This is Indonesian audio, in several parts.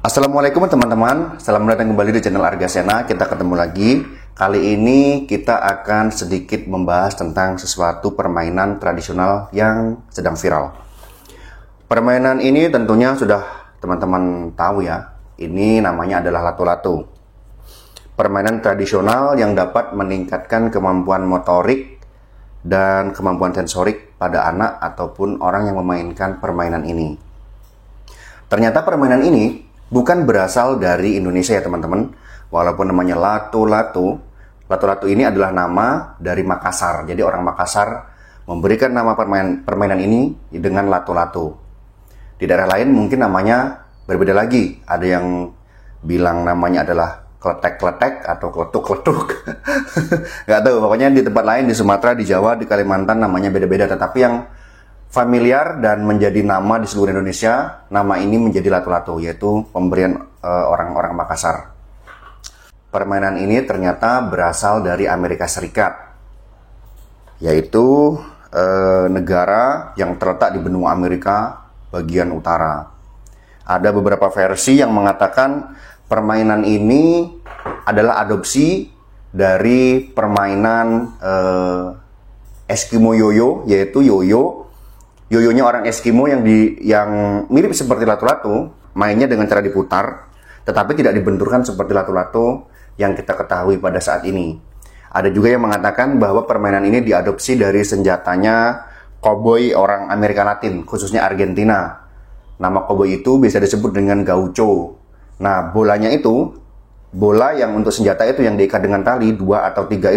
Assalamualaikum teman-teman, selamat datang kembali di channel Argasena. Kita ketemu lagi. Kali ini kita akan sedikit membahas tentang sesuatu permainan tradisional yang sedang viral. Permainan ini tentunya sudah teman-teman tahu ya. Ini namanya adalah lato-lato. Permainan tradisional yang dapat meningkatkan kemampuan motorik dan kemampuan sensorik pada anak ataupun orang yang memainkan permainan ini. Ternyata permainan ini bukan berasal dari Indonesia ya teman-teman. Walaupun namanya lato-lato, lato-lato ini adalah nama dari Makassar. Jadi orang Makassar memberikan nama permainan ini dengan lato-lato. Di daerah lain mungkin namanya berbeda lagi. Ada yang bilang namanya adalah kletek-kletek atau kletuk-kletuk. Nggak tahu, pokoknya di tempat lain, di Sumatera, di Jawa, di Kalimantan namanya beda-beda. Tetapi yang familiar dan menjadi nama di seluruh Indonesia, nama ini menjadi lato-lato, yaitu pemberian orang-orang Makassar. Permainan ini ternyata berasal dari Amerika Serikat, yaitu negara yang terletak di benua Amerika bagian utara. Ada beberapa versi yang mengatakan permainan ini adalah adopsi dari permainan Eskimo Yoyo, yaitu yoyo. Yoyonya orang Eskimo yang mirip seperti lato-lato, mainnya dengan cara diputar, tetapi tidak dibenturkan seperti lato-lato yang kita ketahui pada saat ini. Ada juga yang mengatakan bahwa permainan ini diadopsi dari senjatanya koboi orang Amerika Latin, khususnya Argentina. Nama koboi itu bisa disebut dengan gaucho. Nah, bolanya itu, bola yang untuk senjata itu yang diikat dengan tali 2 atau 3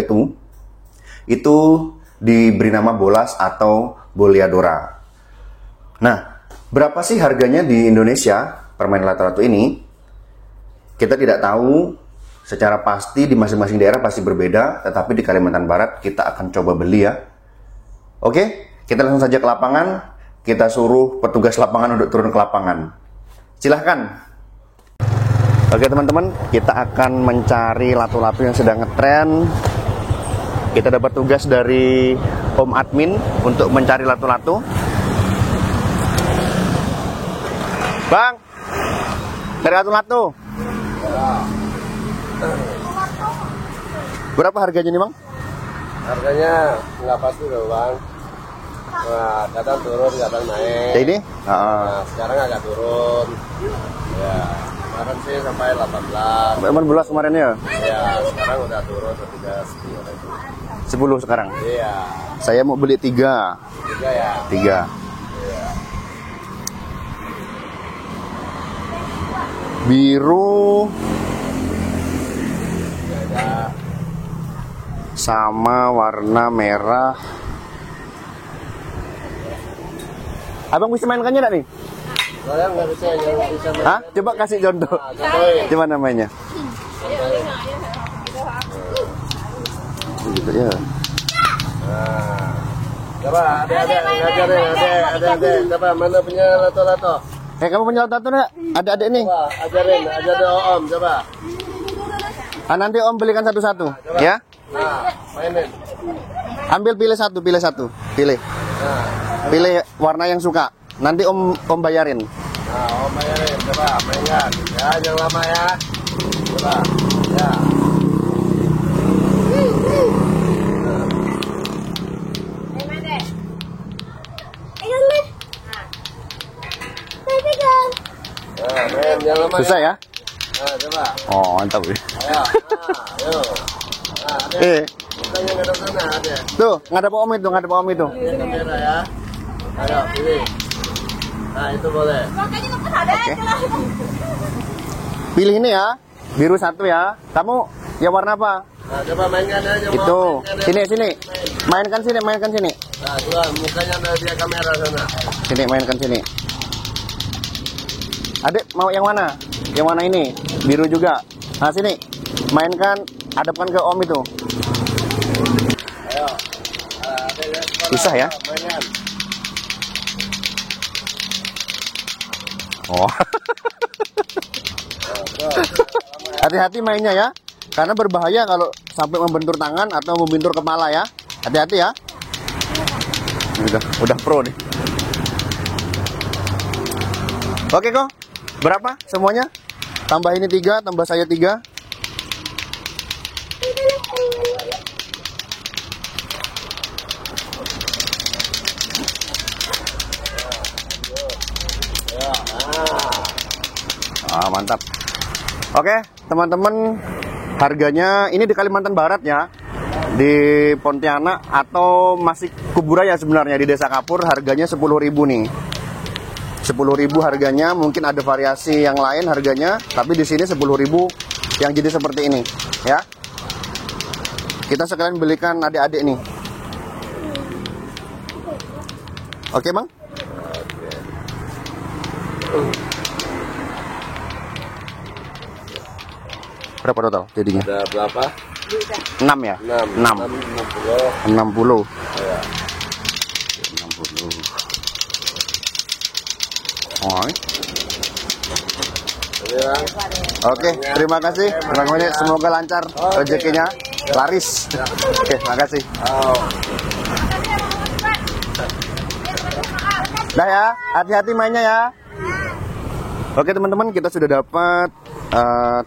itu diberi nama bolas atau boleadora. Nah, berapa sih harganya di Indonesia permainan lato-lato ini? Kita tidak tahu secara pasti, di masing-masing daerah pasti berbeda, tetapi di Kalimantan Barat kita akan coba beli ya. Oke, kita langsung saja ke lapangan. Kita suruh petugas lapangan untuk turun ke lapangan. Silahkan. Oke teman-teman, kita akan mencari lato-lato yang sedang ngetren. Kita dapat tugas dari Om Admin untuk mencari lato-lato. Bang, cari lato-lato. Berapa harganya nih bang? Harganya nggak pasti loh bang. Nah, kadang turun, kadang naik. Ya ini? Nah, sekarang agak turun. Ya, kemarin sih sampai 18. Sampai 18 kemarin ya? Ya, sekarang udah turun ke 10 sekarang? Iya. Saya mau beli 3. 3 ya? 3. Iya. Biru Ya, sama warna merah. Abang bisa mainkannya enggak nih? saya nggak bisa, yang bisa main. Hah? Coba kasih contoh. Nah, contohin. Gimana namanya? Gitu ya. Nah, coba ada. Coba mana punya lato-lato? Kamu punya lato-lato enggak? Ada adik nih. Coba ajarin Om, coba. Nanti Om belikan satu-satu, ya. Nah, mainin. Pilih satu. Pilih. Nah, Pilih warna yang suka. Nanti Om bayarin. nah, Om bayarin. Coba mainkan. Ya, jangan lama ya. Coba. Ya. Nah, main jangan lama. Susah ya? Nah, coba. Oh, mantap ya. Ayo. Nah, ayo. Nah, ada. Bukannya ngadep sana, ada. Tuh, ngadep Om itu. Ini kamera ya. Ayo, pilih. Nah, itu boleh. Oke. Pilih ini ya. Biru 1 ya. Kamu yang warna apa? Nah, coba mainkan aja. Itu. Sini. Mainkan sini. Nah, coba mukanya ada dia kamera sana. Sini, mainkan sini. Adik mau yang mana? Yang warna ini. Biru juga. Nah, sini. Mainkan, hadapkan ke Om itu. Ayo. Ada. Susah ya? Mainkan. Oh. Hati-hati mainnya ya. Karena berbahaya kalau sampai membentur tangan atau membentur kepala ya. Hati-hati ya. Udah pro nih. Oke kok. Berapa semuanya? Tambah ini 3, tambah saya 3. Mantap. Oke, teman-teman, harganya ini di Kalimantan Barat ya, di Pontianak atau masih Kuburaya sebenarnya, di Desa Kapur, harganya 10.000 nih. 10.000 harganya, mungkin ada variasi yang lain harganya, tapi di sini 10.000 yang jadi seperti ini ya. Kita sekalian belikan adik-adik nih. Oke, Bang? Berapa total jadinya? Ada berapa? 6 ya? 6. 60. Ya. 60. Oh. Ya. Oke, terima kasih. Semoga lancar rezekinya, laris. Oke, makasih. Dah ya, hati-hati mainnya ya. Oke teman-teman, kita sudah dapat 3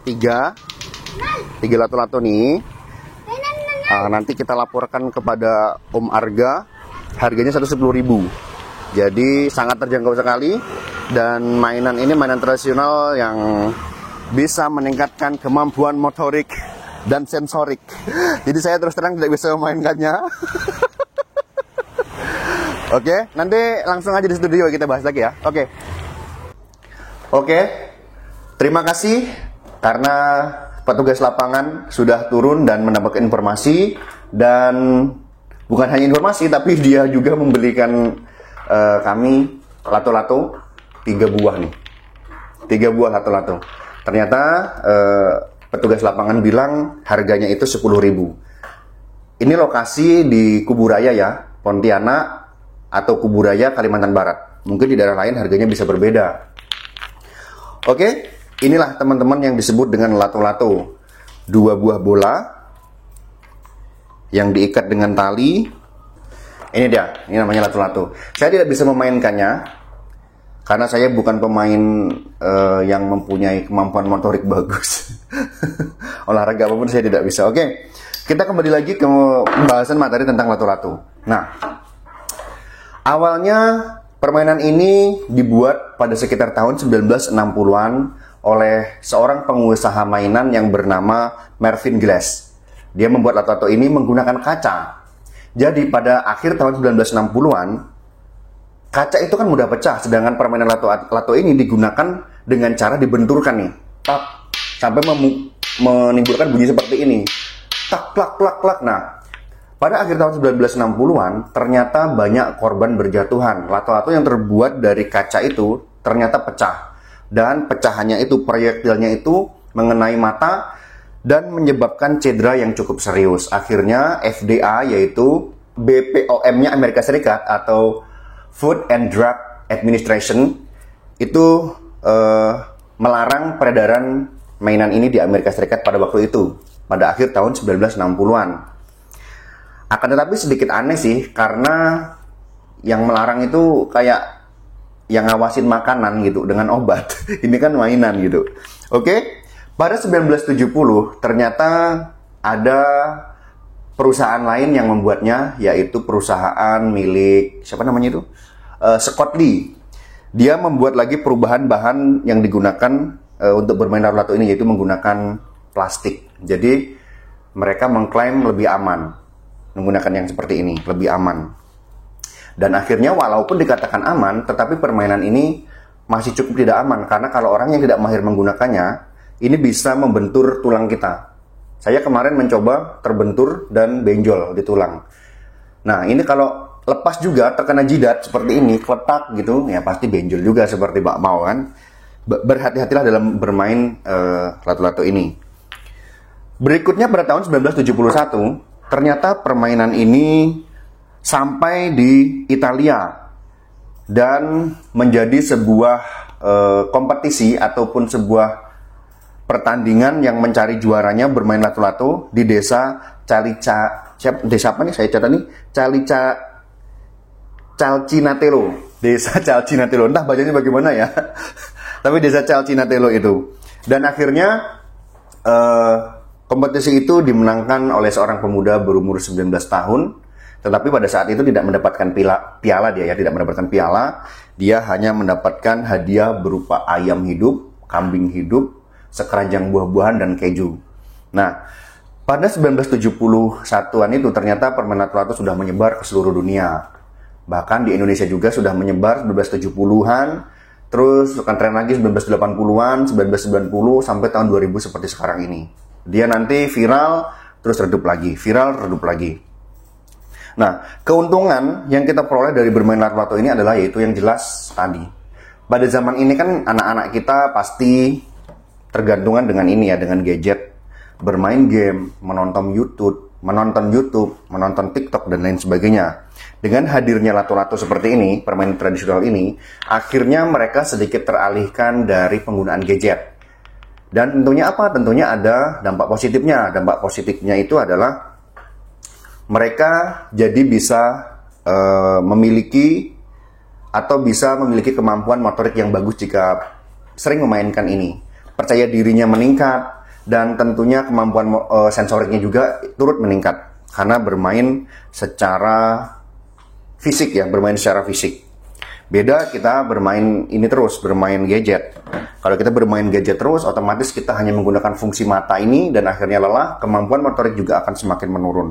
lato-lato nih. Nanti kita laporkan kepada Om Arga. Harganya 110.000. Jadi sangat terjangkau sekali. Dan mainan ini mainan tradisional yang bisa meningkatkan kemampuan motorik dan sensorik. Jadi saya terus terang tidak bisa memainkannya. Oke, nanti langsung aja di studio kita bahas lagi ya. Oke, terima kasih karena petugas lapangan sudah turun dan mendapatkan informasi. Dan bukan hanya informasi, tapi dia juga membelikan kami lato-lato 3 buah nih. 3 buah lato-lato. Ternyata petugas lapangan bilang harganya itu 10.000. Ini lokasi di Kuburaya ya, Pontianak atau Kuburaya, Kalimantan Barat. Mungkin di daerah lain harganya bisa berbeda. Oke, inilah teman-teman yang disebut dengan lato-lato. 2 buah bola yang diikat dengan tali. Ini dia, ini namanya lato-lato. Saya tidak bisa memainkannya karena saya bukan pemain yang mempunyai kemampuan motorik bagus. Olahraga apapun saya tidak bisa. Oke, kita kembali lagi ke pembahasan materi tentang lato-lato. Nah, awalnya permainan ini dibuat pada sekitar tahun 1960-an oleh seorang pengusaha mainan yang bernama Mervyn Glass. Dia membuat lato-lato ini menggunakan kaca. Jadi pada akhir tahun 1960-an, kaca itu kan mudah pecah, sedangkan permainan lato ini digunakan dengan cara dibenturkan nih, tak, sampai menimbulkan bunyi seperti ini, tak, plak, plak, plak. Nah, pada akhir tahun 1960-an, ternyata banyak korban berjatuhan. Lato-lato yang terbuat dari kaca itu ternyata pecah. Dan pecahannya itu, proyektilnya itu mengenai mata dan menyebabkan cedera yang cukup serius. Akhirnya FDA, yaitu BPOM-nya Amerika Serikat atau Food and Drug Administration, itu melarang peredaran mainan ini di Amerika Serikat pada waktu itu, pada akhir tahun 1960-an. Akan tetapi sedikit aneh sih, karena yang melarang itu kayak yang ngawasin makanan gitu dengan obat. Ini kan mainan gitu. Oke, pada 1970 ternyata ada perusahaan lain yang membuatnya, yaitu perusahaan milik siapa namanya itu? Scott Lee. Dia membuat lagi perubahan bahan yang digunakan untuk bermain lato-lato ini, yaitu menggunakan plastik. Jadi mereka mengklaim lebih aman menggunakan yang seperti ini, lebih aman. Dan akhirnya walaupun dikatakan aman, tetapi permainan ini masih cukup tidak aman, karena kalau orang yang tidak mahir menggunakannya, ini bisa membentur tulang kita. Saya kemarin mencoba terbentur dan benjol di tulang. Nah, ini kalau lepas juga terkena jidat seperti ini, kletak gitu, ya pasti benjol juga seperti Mbak Mau kan. Berhati-hatilah dalam bermain lato-lato ini. Berikutnya pada tahun 1971, ternyata permainan ini sampai di Italia dan menjadi sebuah kompetisi ataupun sebuah pertandingan yang mencari juaranya bermain lato-lato di desa desa apa nih saya catat nih, Calcinatelo, desa Calcinatelo, entah bacanya bagaimana ya. Tapi desa Calcinatelo itu Dan akhirnya kompetisi itu dimenangkan oleh seorang pemuda berumur 19 tahun, tetapi pada saat itu tidak mendapatkan piala dia ya, tidak mendapatkan piala. Dia hanya mendapatkan hadiah berupa ayam hidup, kambing hidup, sekeranjang buah-buahan dan keju. Nah, pada 1971-an itu ternyata permainan lato-lato sudah menyebar ke seluruh dunia. Bahkan di Indonesia juga sudah menyebar 1970-an, terus akan tren lagi 1980-an, 1990 sampai tahun 2000 seperti sekarang ini. Dia nanti viral, terus redup lagi, viral, redup lagi. Nah, keuntungan yang kita peroleh dari bermain lato-lato ini adalah yaitu yang jelas tadi. Pada zaman ini kan anak-anak kita pasti tergantungan dengan ini ya, dengan gadget, bermain game, menonton YouTube, menonton TikTok dan lain sebagainya. Dengan hadirnya lato-lato seperti ini, permainan tradisional ini, akhirnya mereka sedikit teralihkan dari penggunaan gadget. Dan tentunya apa? Tentunya ada dampak positifnya. Dampak positifnya itu adalah mereka jadi bisa memiliki kemampuan motorik yang bagus jika sering memainkan ini. Percaya dirinya meningkat, dan tentunya kemampuan sensoriknya juga turut meningkat karena bermain secara fisik ya, bermain secara fisik. Beda kita bermain ini terus, bermain gadget. Kalau kita bermain gadget terus, otomatis kita hanya menggunakan fungsi mata ini dan akhirnya lelah, kemampuan motorik juga akan semakin menurun.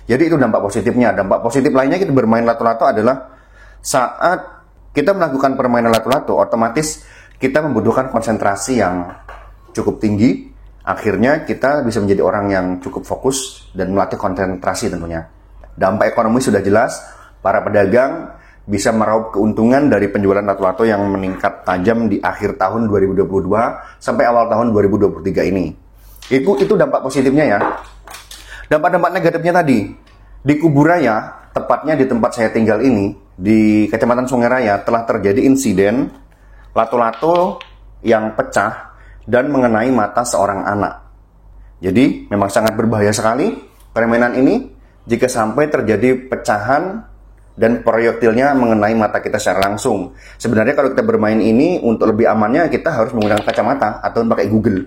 Jadi itu dampak positifnya. Dampak positif lainnya kita bermain lato-lato adalah saat kita melakukan permainan lato-lato, otomatis kita membutuhkan konsentrasi yang cukup tinggi. Akhirnya kita bisa menjadi orang yang cukup fokus dan melatih konsentrasi tentunya. Dampak ekonomi sudah jelas, para pedagang bisa meraup keuntungan dari penjualan lato-lato yang meningkat tajam di akhir tahun 2022 sampai awal tahun 2023 ini. Itu dampak positifnya ya. Dampak-dampak negatifnya tadi, di Kuburaya, tepatnya di tempat saya tinggal ini, di Kecamatan Sungai Raya, telah terjadi insiden lato-lato yang pecah dan mengenai mata seorang anak. Jadi memang sangat berbahaya sekali permainan ini jika sampai terjadi pecahan dan proyektilnya mengenai mata kita secara langsung. Sebenarnya kalau kita bermain ini, untuk lebih amannya kita harus menggunakan kacamata atau pakai Google.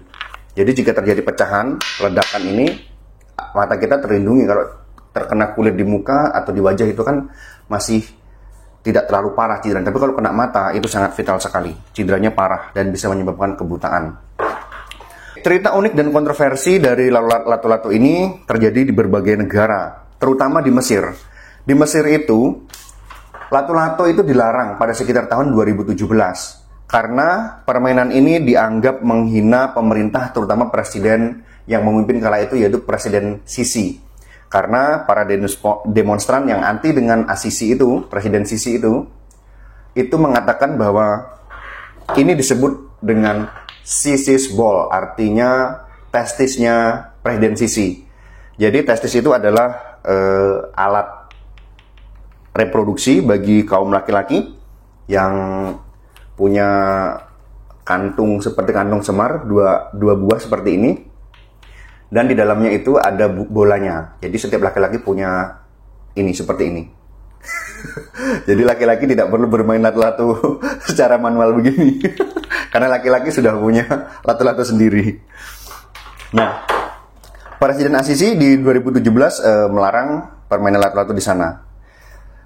Jadi jika terjadi pecahan, ledakan ini, mata kita terlindungi. Kalau terkena kulit di muka atau di wajah itu kan masih tidak terlalu parah cedera. Tapi kalau kena mata itu sangat vital sekali. Cederanya parah dan bisa menyebabkan kebutaan. Cerita unik dan kontroversi dari lato-lato ini terjadi di berbagai negara, terutama di Mesir. Di Mesir itu, lato-lato itu dilarang pada sekitar tahun 2017 karena permainan ini dianggap menghina pemerintah, terutama presiden yang memimpin kala itu, yaitu Presiden Sisi. Karena para demonstran yang anti dengan Asisi itu, Presiden Sisi itu mengatakan bahwa ini disebut dengan Sisi's ball, artinya testisnya Presiden Sisi. Jadi testis itu adalah alat reproduksi bagi kaum laki-laki yang punya kantung seperti kantung semar, dua buah seperti ini, dan di dalamnya itu ada bolanya. Jadi setiap laki-laki punya ini seperti ini. Jadi laki-laki tidak perlu bermain lato-lato secara manual begini. Karena laki-laki sudah punya lato-lato sendiri. Nah, Presiden Asisi di 2017 melarang permainan lato-lato di sana.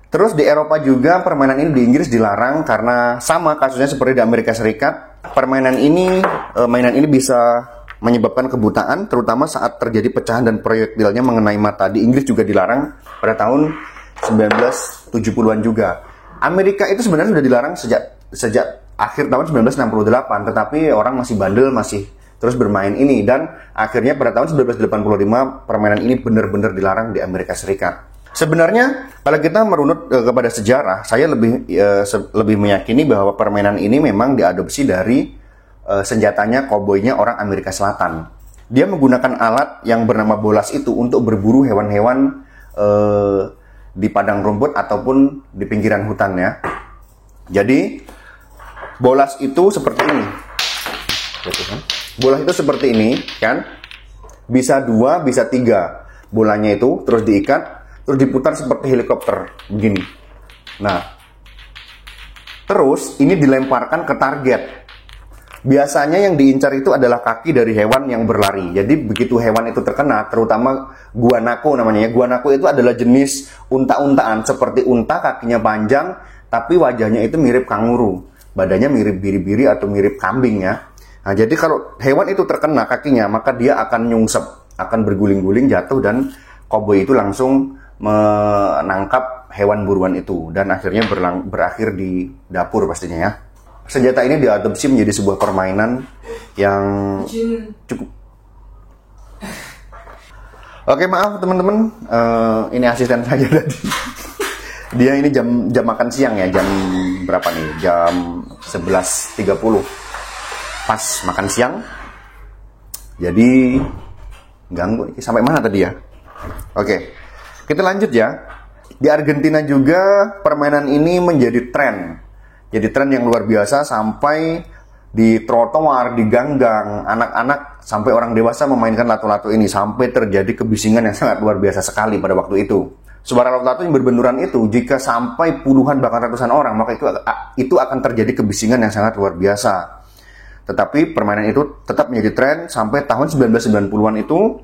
Terus di Eropa juga permainan ini di Inggris dilarang karena sama kasusnya seperti di Amerika Serikat. Mainan ini bisa menyebabkan kebutaan, terutama saat terjadi pecahan dan proyektilnya mengenai mata. Di Inggris juga dilarang pada tahun 1970-an juga. Amerika itu sebenarnya sudah dilarang sejak akhir tahun 1968, tetapi orang masih bandel, masih terus bermain ini, dan akhirnya pada tahun 1985 permainan ini benar-benar dilarang di Amerika Serikat. Sebenarnya kalau kita merunut kepada sejarah, saya lebih meyakini bahwa permainan ini memang diadopsi dari senjatanya koboi-nya orang Amerika Selatan. Dia menggunakan alat yang bernama bolas itu untuk berburu hewan-hewan di padang rumput ataupun di pinggiran hutan ya. Jadi bolas itu seperti ini. Bolas itu seperti ini kan. Bisa 2, bisa 3. Bolanya itu terus diikat, terus diputar seperti helikopter begini. Nah, terus ini dilemparkan ke target. Biasanya yang diincar itu adalah kaki dari hewan yang berlari. Jadi begitu hewan itu terkena, terutama guanako namanya ya. Guanako itu adalah jenis unta-untaan, seperti unta kakinya panjang, tapi wajahnya itu mirip kanguru. Badannya mirip biri-biri atau mirip kambing ya. Nah, jadi kalau hewan itu terkena kakinya, maka dia akan nyungsep, akan berguling-guling jatuh, dan koboi itu langsung menangkap hewan buruan itu. Dan akhirnya berakhir di dapur pastinya ya. Senjata ini diadopsi menjadi sebuah permainan yang cukup. Oke, maaf teman-teman, ini asisten saya tadi. Dia ini jam makan siang ya, jam berapa nih? Jam 11.30. Pas makan siang. Jadi ganggu nih. Sampai mana tadi ya? Oke, kita lanjut ya. Di Argentina juga permainan ini menjadi tren. Jadi tren yang luar biasa, sampai di trotoar, di gang-gang, anak-anak sampai orang dewasa memainkan lato-lato ini, sampai terjadi kebisingan yang sangat luar biasa sekali pada waktu itu. Suara lato-lato yang berbenturan itu, jika sampai puluhan bahkan ratusan orang, maka itu akan terjadi kebisingan yang sangat luar biasa. Tetapi permainan itu tetap menjadi tren sampai tahun 1990-an itu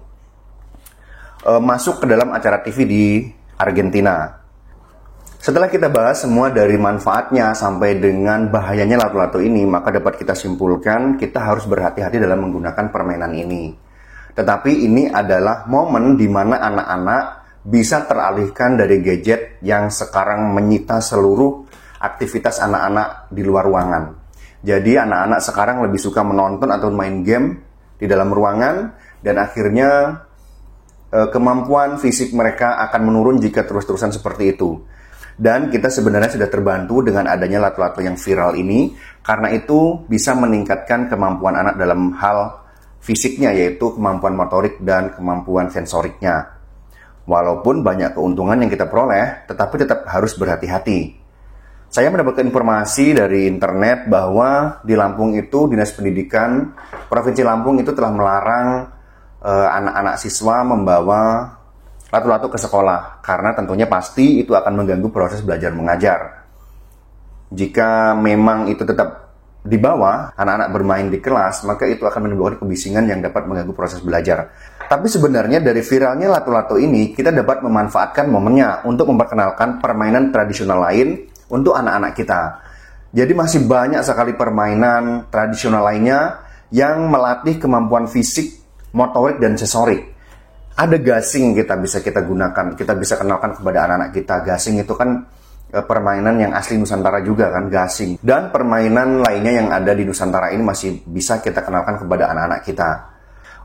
masuk ke dalam acara TV di Argentina. Setelah kita bahas semua dari manfaatnya sampai dengan bahayanya lato-lato ini, maka dapat kita simpulkan kita harus berhati-hati dalam menggunakan permainan ini. Tetapi ini adalah momen di mana anak-anak bisa teralihkan dari gadget yang sekarang menyita seluruh aktivitas anak-anak di luar ruangan. Jadi anak-anak sekarang lebih suka menonton atau main game di dalam ruangan, dan akhirnya kemampuan fisik mereka akan menurun jika terus-terusan seperti itu. Dan kita sebenarnya sudah terbantu dengan adanya lato-lato yang viral ini, karena itu bisa meningkatkan kemampuan anak dalam hal fisiknya, yaitu kemampuan motorik dan kemampuan sensoriknya. Walaupun banyak keuntungan yang kita peroleh, tetapi tetap harus berhati-hati. Saya mendapatkan informasi dari internet bahwa di Lampung itu Dinas Pendidikan Provinsi Lampung itu telah melarang anak-anak siswa membawa lato-lato ke sekolah, karena tentunya pasti itu akan mengganggu proses belajar mengajar. Jika memang itu tetap dibawa, anak-anak bermain di kelas, maka itu akan menimbulkan kebisingan yang dapat mengganggu proses belajar. Tapi sebenarnya dari viralnya lato-lato ini, kita dapat memanfaatkan momennya untuk memperkenalkan permainan tradisional lain untuk anak-anak kita. Jadi masih banyak sekali permainan tradisional lainnya yang melatih kemampuan fisik, motorik, dan sensorik. Ada gasing kita gunakan, kita bisa kenalkan kepada anak-anak kita. Gasing itu kan permainan yang asli Nusantara juga kan, gasing. Dan permainan lainnya yang ada di Nusantara ini masih bisa kita kenalkan kepada anak-anak kita.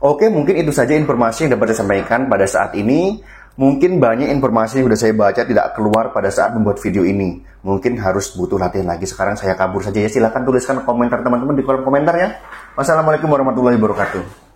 Oke, mungkin itu saja informasi yang dapat saya sampaikan pada saat ini. Mungkin banyak informasi yang sudah saya baca tidak keluar pada saat membuat video ini. Mungkin harus butuh latihan lagi. Sekarang saya kabur saja ya. Silahkan tuliskan komentar teman-teman di kolom komentar ya. Wassalamualaikum warahmatullahi wabarakatuh.